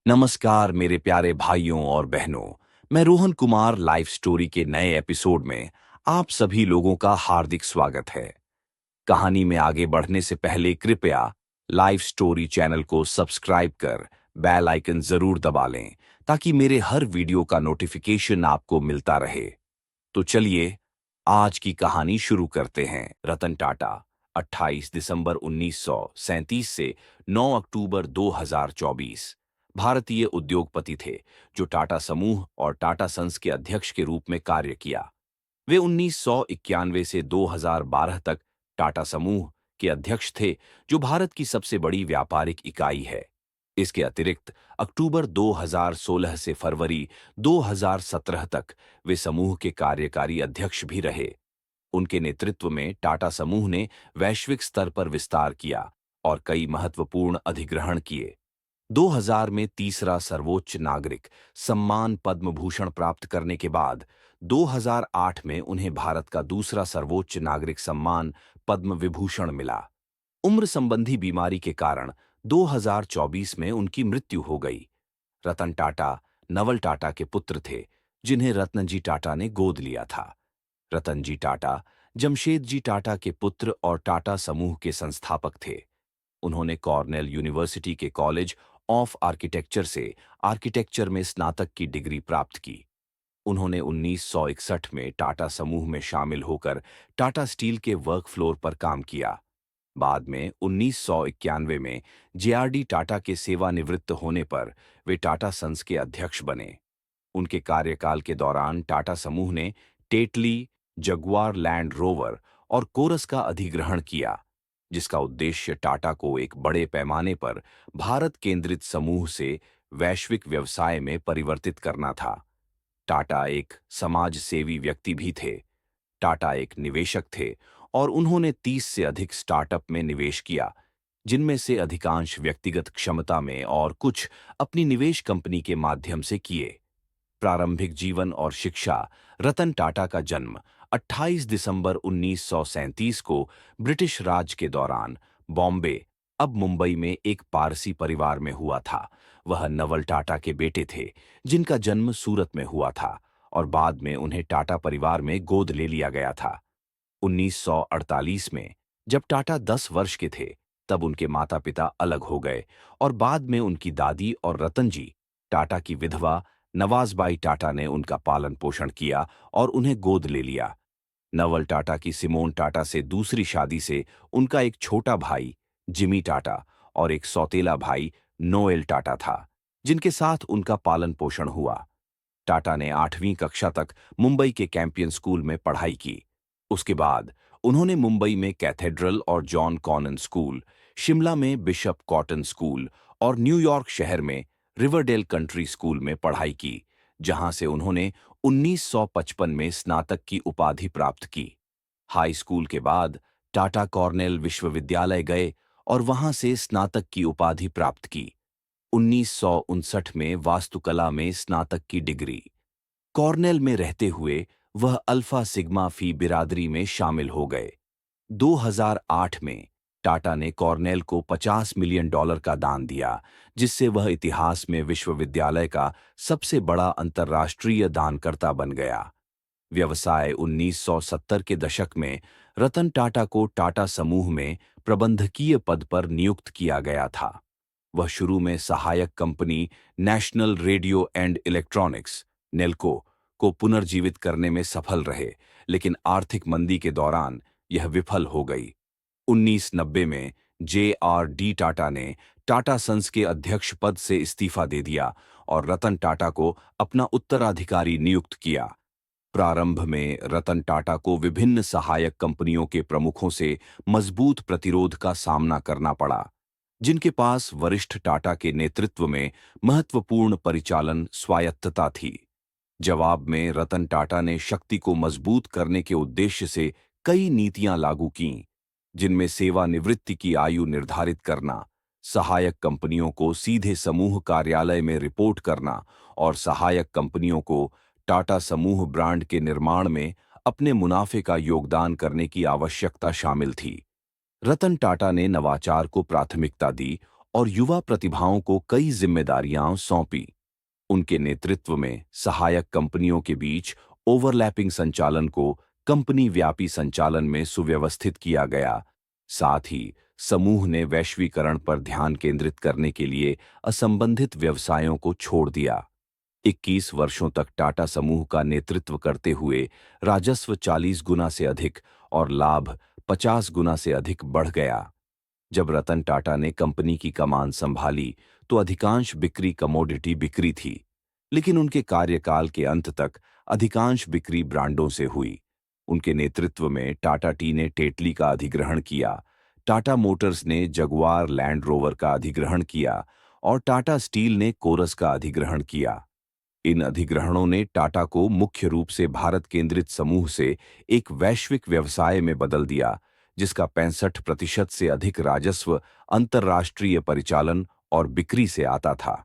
नमस्कार मेरे प्यारे भाइयों और बहनों। मैं रोहन कुमार लाइफ स्टोरी के नए एपिसोड में आप सभी लोगों का हार्दिक स्वागत है। कहानी में आगे बढ़ने से पहले कृपया लाइफ स्टोरी चैनल को सब्सक्राइब कर बेल आइकन जरूर दबा लें ताकि मेरे हर वीडियो का नोटिफिकेशन आपको मिलता रहे। तो चलिए आज की कहानी शुरू करते हैं। रतन टाटा 28 दिसंबर 1937 से 9 अक्टूबर 2024 भारतीय उद्योगपति थे जो टाटा समूह और टाटा सन्स के अध्यक्ष के रूप में कार्य किया। वे 1991 से 2012 तक टाटा समूह के अध्यक्ष थे जो भारत की सबसे बड़ी व्यापारिक इकाई है। इसके अतिरिक्त अक्टूबर 2016 से फरवरी 2017 तक वे समूह के कार्यकारी अध्यक्ष भी रहे। उनके नेतृत्व में टाटा समूह ने वैश्विक स्तर पर विस्तार किया और कई महत्वपूर्ण अधिग्रहण किए। 2000 में तीसरा सर्वोच्च नागरिक सम्मान पद्म भूषण प्राप्त करने के बाद 2008 में उन्हें भारत का दूसरा सर्वोच्च नागरिक सम्मान पद्म विभूषण मिला। उम्र संबंधी बीमारी के कारण 2024 में उनकी मृत्यु हो गई। रतन टाटा नवल टाटा के पुत्र थे जिन्हें रत्नजी टाटा ने गोद लिया था। रतन जी टाटा जमशेद जी टाटा के पुत्र और टाटा समूह के संस्थापक थे। उन्होंने कॉर्नेल यूनिवर्सिटी के कॉलेज ऑफ आर्किटेक्चर से आर्किटेक्चर में स्नातक की डिग्री प्राप्त की। उन्होंने 1961 में टाटा समूह में शामिल होकर टाटा स्टील के वर्क फ्लोर पर काम किया। बाद में 1991 में जेआरडी टाटा के सेवानिवृत्त होने पर वे टाटा सन्स के अध्यक्ष बने। उनके कार्यकाल के दौरान टाटा समूह ने टेटली, जगुआर लैंड रोवर और कोरस का अधिग्रहण किया, जिसका उद्देश्य टाटा को एक बड़े पैमाने पर भारत केंद्रित समूह से वैश्विक व्यवसाय में परिवर्तित करना था। टाटा एक समाज सेवी व्यक्ति भी थे। टाटा एक निवेशक थे और उन्होंने 30 से अधिक स्टार्टअप में निवेश किया, जिनमें से अधिकांश व्यक्तिगत क्षमता में और कुछ अपनी निवेश कंपनी के माध्यम से किए। प्रारंभिक जीवन और शिक्षा। रतन टाटा का जन्म 28 दिसंबर 1937 को ब्रिटिश राज के दौरान बॉम्बे, अब मुंबई में एक पारसी परिवार में हुआ था। वह नवल टाटा के बेटे थे जिनका जन्म सूरत में हुआ था और बाद में उन्हें टाटा परिवार में गोद ले लिया गया था। 1948 में जब टाटा 10 वर्ष के थे तब उनके माता पिता अलग हो गए और बाद में उनकी दादी और रतन जी टाटा की विधवा नवाजबाई टाटा ने उनका पालन पोषण किया और उन्हें गोद ले लिया। नवल टाटा की सिमोन टाटा से दूसरी शादी से उनका एक छोटा भाई जिमी टाटा और एक सौतेला भाई नोएल टाटा था, जिनके साथ उनका पालन पोषण हुआ। टाटा ने 8वीं कक्षा तक मुंबई के कैंपियन स्कूल में पढ़ाई की। उसके बाद उन्होंने मुंबई में कैथेड्रल और जॉन कॉनन स्कूल, शिमला में बिशप कॉटन स्कूल और न्यूयॉर्क शहर में रिवरडेल कंट्री स्कूल में पढ़ाई की, जहां से उन्होंने 1955 में स्नातक की उपाधि प्राप्त की। हाई स्कूल के बाद टाटा कॉर्नेल विश्वविद्यालय गए और वहां से स्नातक की उपाधि प्राप्त की। 1959 में वास्तुकला में स्नातक की डिग्री। कॉर्नेल में रहते हुए वह अल्फा सिग्मा फी बिरादरी में शामिल हो गए। 2008 में टाटा ने कॉर्नेल को $50 मिलियन का दान दिया, जिससे वह इतिहास में विश्वविद्यालय का सबसे बड़ा अंतर्राष्ट्रीय दानकर्ता बन गया। व्यवसाय 1970 के दशक में रतन टाटा को टाटा समूह में प्रबंधकीय पद पर नियुक्त किया गया था। वह शुरू में सहायक company national radio and electronics Nelco को पुनर्जीवित करने में सफल रहे, लेकिन आर्थिक मंदी के दौरान यह विफल हो गई। 1990 में जे.आर.डी. टाटा ने टाटा सन्स के अध्यक्ष पद से इस्तीफा दे दिया और रतन टाटा को अपना उत्तराधिकारी नियुक्त किया। प्रारंभ में रतन टाटा को विभिन्न सहायक कंपनियों के प्रमुखों से मजबूत प्रतिरोध का सामना करना पड़ा, जिनके पास वरिष्ठ टाटा के नेतृत्व में महत्वपूर्ण परिचालन स्वायत्तता थी। जवाब में रतन टाटा ने शक्ति को मजबूत करने के उद्देश्य से कई नीतियां लागू कीं, जिनमें सेवानिवृत्ति की आयु निर्धारित करना, सहायक कंपनियों को सीधे समूह कार्यालय में रिपोर्ट करना और सहायक कंपनियों को टाटा समूह ब्रांड के निर्माण में अपने मुनाफे का योगदान करने की आवश्यकता शामिल थी। रतन टाटा ने नवाचार को प्राथमिकता दी और युवा प्रतिभाओं को कई जिम्मेदारियां सौंपी। उनके नेतृत्व में सहायक कंपनियों के बीच ओवरलैपिंग संचालन को कंपनी व्यापी संचालन में सुव्यवस्थित किया गया। साथ ही समूह ने वैश्वीकरण पर ध्यान केंद्रित करने के लिए असंबंधित व्यवसायों को छोड़ दिया। 21 वर्षों तक टाटा समूह का नेतृत्व करते हुए राजस्व 40 गुना से अधिक और लाभ 50 गुना से अधिक बढ़ गया। जब रतन टाटा ने कंपनी की कमान संभाली तो अधिकांश बिक्री कमोडिटी बिक्री थी, लेकिन उनके कार्यकाल के अंत तक अधिकांश बिक्री ब्रांडों से हुई। उनके नेतृत्व में टाटा टी ने टेटली का अधिग्रहण किया, टाटा मोटर्स ने जगुआर लैंड रोवर का अधिग्रहण किया और टाटा स्टील ने कोरस का अधिग्रहण किया। इन अधिग्रहणों ने टाटा को मुख्य रूप से भारत केंद्रित समूह से एक वैश्विक व्यवसाय में बदल दिया, जिसका 65% से अधिक राजस्व अंतर्राष्ट्रीय परिचालन और बिक्री से आता था।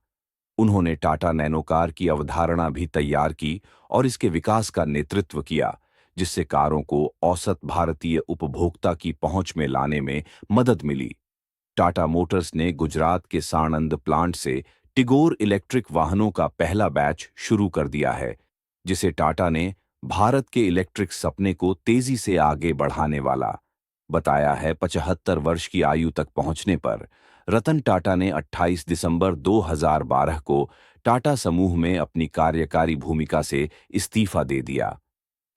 उन्होंने टाटा नैनोकार की अवधारणा भी तैयार की और इसके विकास का नेतृत्व किया, जिससे कारों को औसत भारतीय उपभोक्ता की पहुंच में लाने में मदद मिली। टाटा मोटर्स ने गुजरात के साणंद प्लांट से टिगोर इलेक्ट्रिक वाहनों का पहला बैच शुरू कर दिया है, जिसे टाटा ने भारत के इलेक्ट्रिक सपने को तेजी से आगे बढ़ाने वाला बताया है। 75 वर्ष की आयु तक पहुंचने पर रतन टाटा ने 28 दिसंबर 2012 को टाटा समूह में अपनी कार्यकारी भूमिका से इस्तीफा दे दिया।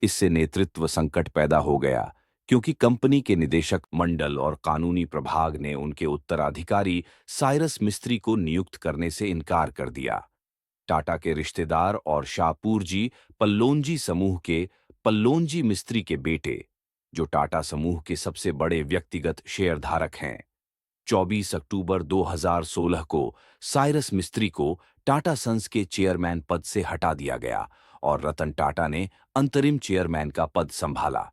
इससे नेतृत्व संकट पैदा हो गया, क्योंकि कंपनी के निदेशक मंडल और कानूनी प्रभाग ने उनके उत्तराधिकारी साइरस मिस्त्री को नियुक्त करने से इनकार कर दिया। टाटा के रिश्तेदार और शाहपुरजी पल्लोंजी समूह के पल्लोंजी मिस्त्री के बेटे, जो टाटा समूह के सबसे बड़े व्यक्तिगत शेयरधारक हैं, 24 अक्टूबर 2016 को साइरस मिस्त्री को टाटा सन्स के चेयरमैन पद से हटा दिया गया और रतन टाटा ने अंतरिम चेयरमैन का पद संभाला।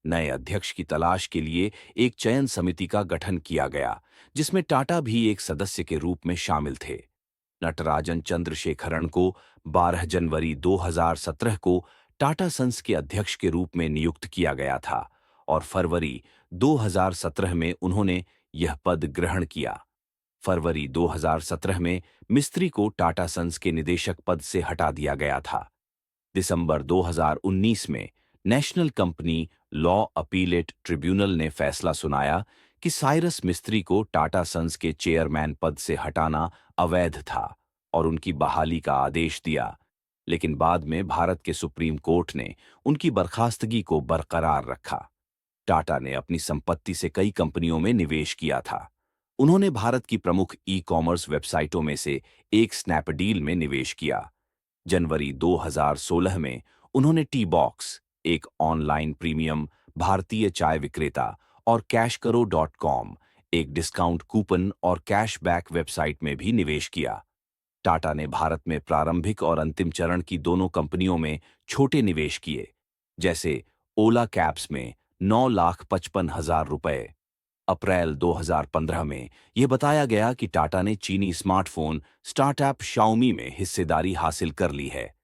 नए अध्यक्ष की तलाश के लिए एक चयन समिति का गठन किया गया, जिसमें टाटा भी एक सदस्य के रूप में शामिल थे। नटराजन चंद्रशेखरन को 12 जनवरी 2017 को टाटा सन्स के अध्यक्ष के रूप में नियुक्त किया गया था और फरवरी 2017 में उन्होंने यह पद ग्रहण किया। फरवरी 2017 में मिस्त्री को टाटा सन्स के निदेशक पद से हटा दिया गया था। दिसंबर 2019 में national company law appellate tribunal ने फैसला सुनाया कि साइरस मिस्त्री को टाटा सन्स के चेयरमैन पद से हटाना अवैध था और उनकी बहाली का आदेश दिया, लेकिन बाद में भारत के सुप्रीम कोर्ट ने उनकी बर्खास्तगी को बरकरार रखा। टाटा ने अपनी संपत्ति से कई कंपनियों में निवेश किया था। उन्होंने भारत की प्रमुख ई-कॉमर्स वेबसाइटों में से एक स्नैपडील में निवेश किया। जनवरी 2016 में उन्होंने टी बॉक्स, एक ऑनलाइन प्रीमियम भारतीय चाय विक्रेता, और cashkaro.com, एक डिस्काउंट कूपन और कैशबैक वेबसाइट में भी निवेश किया। टाटा ने भारत में प्रारंभिक और अंतिम चरण की दोनों कंपनियों में छोटे निवेश किए, जैसे ओला कैब्स में 9,55,000 रुपए। अप्रैल 2015 में यह बताया गया कि टाटा ने चीनी स्मार्टफोन स्टार्टअप शाओमी में हिस्सेदारी हासिल कर ली है।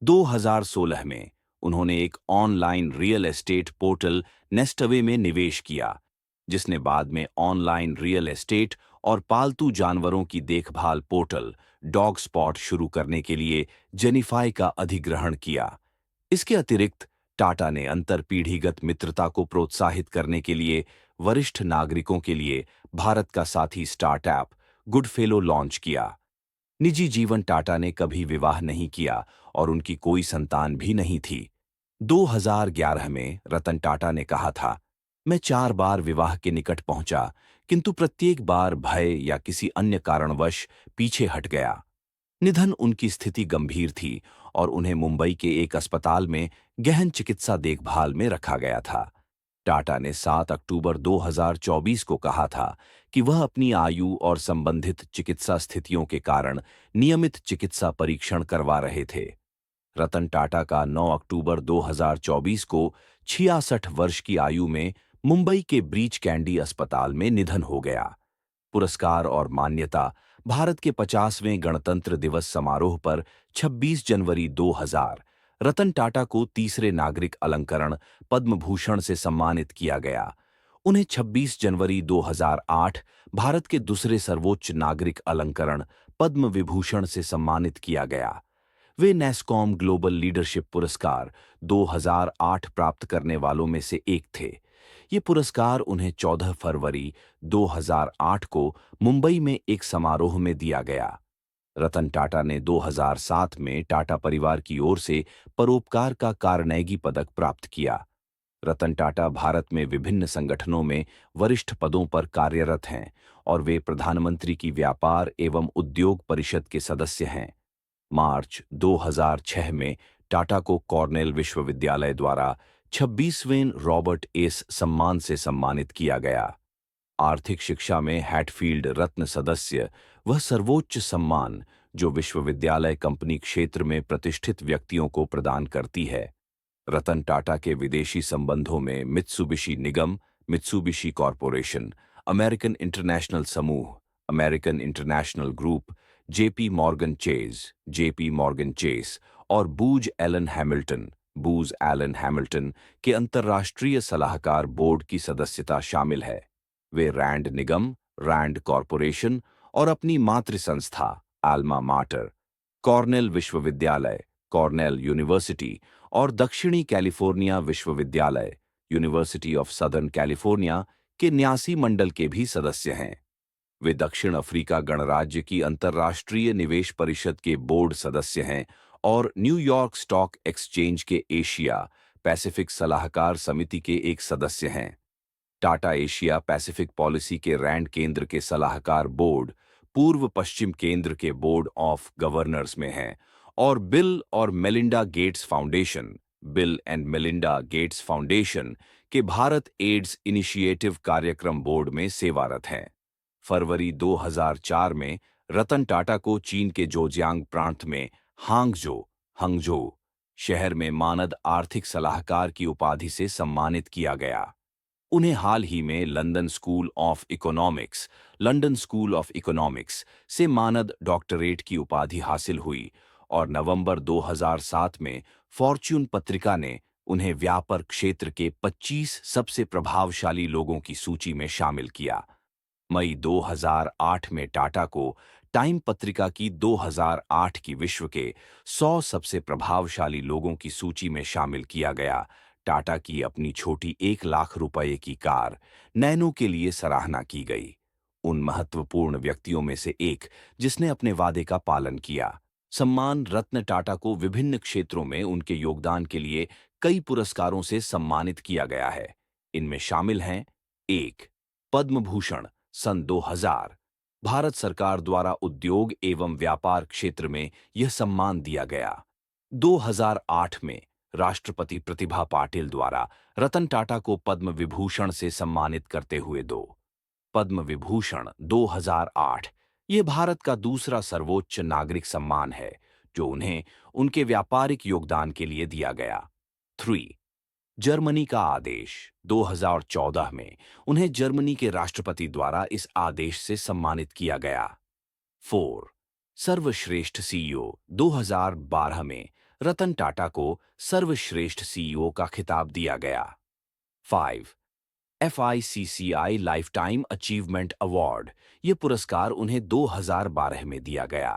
2016 में उन्होंने एक ऑनलाइन रियल एस्टेट पोर्टल नेस्टवे में निवेश किया, जिसने बाद में ऑनलाइन रियल एस्टेट और पालतू जानवरों की देखभाल पोर्टल डॉग स्पॉट शुरू करने के लिए जेनिफाई का अधिग्रहण किया। इसके अतिरिक्त टाटा ने अंतरपीढ़ीगत मित्रता को प्रोत्साहित करने के लिए वरिष्ठ नागरिकों के लिए भारत का साथी स्टार्टअप गुडफेलो लॉन्च किया। निजी जीवन टाटा ने कभी विवाह नहीं किया और उनकी कोई संतान भी नहीं थी। 2011 में रतन टाटा ने कहा था, मैं 4 बार विवाह के निकट पहुंचा, किंतु प्रत्येक बार भय या किसी अन्य कारणवश पीछे हट गया। निधन उनकी स्थिति गंभीर थी और उन्हें मुंबई के एक अस्पताल में गहन चिकित्सा देखभाल में रखा गया था। टाटा ने 7 अक्टूबर 2024 को कहा था कि वह अपनी आयु और संबंधित चिकित्सा स्थितियों के कारण नियमित चिकित्सा परीक्षण करवा रहे थे। रतन टाटा का 9 अक्टूबर 2024 को 66 वर्ष की आयु में मुंबई के ब्रीच कैंडी अस्पताल में निधन हो गया। पुरस्कार और मान्यता। भारत के 50वें गणतंत्र दिवस समारोह पर 26 जनवरी 2000 रतन टाटा को तीसरे नागरिक अलंकरण पद्म भूषण से सम्मानित किया गया। उन्हें 26 जनवरी 2008 भारत के दूसरे सर्वोच्च नागरिक अलंकरण पद्म विभूषण से सम्मानित किया गया। वे नेस्कॉम ग्लोबल लीडरशिप पुरस्कार 2008 प्राप्त करने वालों में से एक थे। ये पुरस्कार उन्हें 14 फरवरी 2008 को मुंबई में एक समारोह में दिया गया। रतन टाटा ने 2007 में टाटा परिवार की ओर से परोपकार का कार्नेगी पदक प्राप्त किया। रतन टाटा भारत में विभिन्न संगठनों में वरिष्ठ पदों पर कार्यरत हैं और वे प्रधानमंत्री की व्यापार एवं उद्योग परिषद के सदस्य हैं। मार्च 2006 में टाटा को कॉर्नेल विश्वविद्यालय द्वारा 26वें रॉबर्ट एस सम्मान से सम्मानित किया गया। आर्थिक शिक्षा में हैटफील्ड रत्न सदस्य वह सर्वोच्च सम्मान जो विश्वविद्यालय कंपनी क्षेत्र में प्रतिष्ठित व्यक्तियों को प्रदान करती है। रतन टाटा के विदेशी संबंधों में मित्सुबिशी निगम, मित्सुबिशी कॉरपोरेशन, अमेरिकन इंटरनेशनल समूह, American international group, JP Morgan Chase और बूज एलन हैमिल्टन के अंतर्राष्ट्रीय सलाहकार बोर्ड की सदस्यता शामिल है। वे रैंड निगम, रैंड कॉरपोरेशन और अपनी मातृ संस्था आल्मा माटर, कॉर्नेल विश्वविद्यालय, कॉर्नेल यूनिवर्सिटी और दक्षिणी कैलिफोर्निया विश्वविद्यालय, यूनिवर्सिटी ऑफ सदर्न कैलिफोर्निया के न्यासी मंडल के भी सदस्य हैं। वे दक्षिण अफ्रीका गणराज्य की अंतर्राष्ट्रीय निवेश परिषद के बोर्ड सदस्य हैं और न्यूयॉर्क स्टॉक एक्सचेंज के एशिया पैसिफिक सलाहकार समिति के एक सदस्य हैं। टाटा एशिया पैसिफिक पॉलिसी के रैंड केंद्र के सलाहकार बोर्ड पूर्व पश्चिम केंद्र के बोर्ड ऑफ गवर्नर्स में हैं और bill and Melinda Gates foundation के भारत एड्स इनिशिएटिव कार्यक्रम बोर्ड में सेवारत हैं। फरवरी 2004 में रतन टाटा को चीन के जोजियांग प्रांत में हंगझो शहर में मानद आर्थिक सलाहकार की उपाधि से सम्मानित किया गया। उन्हें हाल ही में लंदन स्कूल ऑफ इकोनॉमिक्स से मानद डॉक्टरेट की उपाधि हासिल हुई और नवंबर 2007 में फॉर्च्यून पत्रिका ने उन्हें व्यापार क्षेत्र के 25 सबसे प्रभावशाली लोगों की सूची में शामिल किया। मई 2008 में टाटा को टाइम पत्रिका की 2008 की विश्व के 100 सबसे प्रभावशाली लोगों की सूची में शामिल किया गया। टाटा की अपनी छोटी 1 लाख रुपए की कार नैनो के लिए सराहना की गई। उन महत्वपूर्ण व्यक्तियों में से एक जिसने अपने वादे का पालन किया। सम्मान रत्न टाटा को विभिन्न क्षेत्रों में उनके योगदान के लिए कई पुरस्कारों से सम्मानित किया गया है। इनमें शामिल हैं 1. पद्म भूषण सन 2000, भारत सरकार द्वारा उद्योग एवं व्यापार क्षेत्र में यह सम्मान दिया गया। 2008 में राष्ट्रपति प्रतिभा पाटिल द्वारा रतन टाटा को पद्म विभूषण से सम्मानित करते हुए 2. पद्म विभूषण 2008 ये भारत का दूसरा सर्वोच्च नागरिक सम्मान है जो उन्हें उनके व्यापारिक योगदान के लिए दिया गया। 3. जर्मनी का आदेश 2014 में उन्हें जर्मनी के राष्ट्रपति द्वारा इस आदेश से सम्मानित किया गया। 4. सर्वश्रेष्ठ सीईओ 2012 में रतन टाटा को सर्वश्रेष्ठ सीईओ का खिताब दिया गया। 5. FICCI life time achievement award ये पुरस्कार उन्हें 2012 में दिया गया।